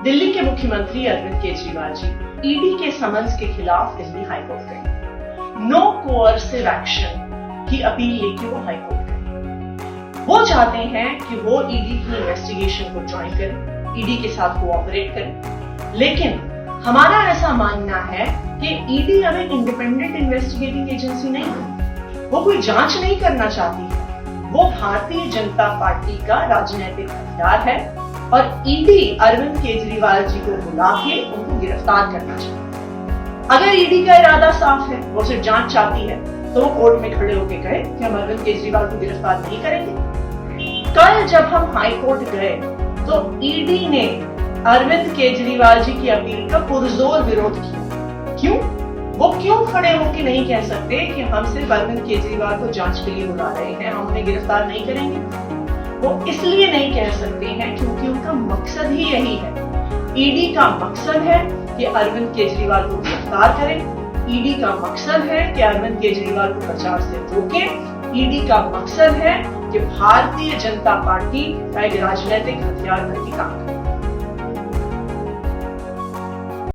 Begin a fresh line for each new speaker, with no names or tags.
दिल्ली के मुख्यमंत्री अरविंद केजरीवाल जी ईडी के समन्स के खिलाफ दिल्ली हाईकोर्ट गए। नो कोअर्सिव एक्शन की अपील लेके वो हाईकोर्ट गए। वो चाहते हैं कि वो ईडी की इन्वेस्टिगेशन को ज्वाइन करें, ईडी के साथ कोऑपरेट करें। लेकिन हमारा ऐसा मानना है कि ईडी अब एक इंडिपेंडेंट इन्वेस्टिगेटिंग एजेंसी नहीं है, वो कोई जांच नहीं करना चाहती है। वो भारतीय जनता पार्टी का राजनीतिक हथियार है और ईडी अरविंद केजरीवाल जी को बुला के उनको गिरफ्तार करना चाहती है। अगर ईडी का इरादा साफ है, वो सिर्फ जांच चाहती है, तो वो कोर्ट में खड़े होकर कहे कि हम अरविंद केजरीवाल को गिरफ्तार नहीं करेंगे। कल जब हम हाई कोर्ट गए तो ईडी ने अरविंद केजरीवाल जी की अपील का पुरजोर विरोध किया। क्यों? वो क्यों खड़े होकर नहीं कह सकते कि हम सिर्फ अरविंद केजरीवाल को जांच के लिए बुला रहे हैं, हम उन्हें गिरफ्तार नहीं करेंगे? वो इसलिए नहीं कह सकते हैं क्योंकि उनका मकसद ही यही है। ईडी का मकसद है कि अरविंद केजरीवाल को गिरफ्तार करें। ईडी का मकसद है कि अरविंद केजरीवाल को प्रचार से रोकें। ईडी का मकसद है कि भारतीय जनता पार्टी का एक राजनीतिक हथियार करके काम करें।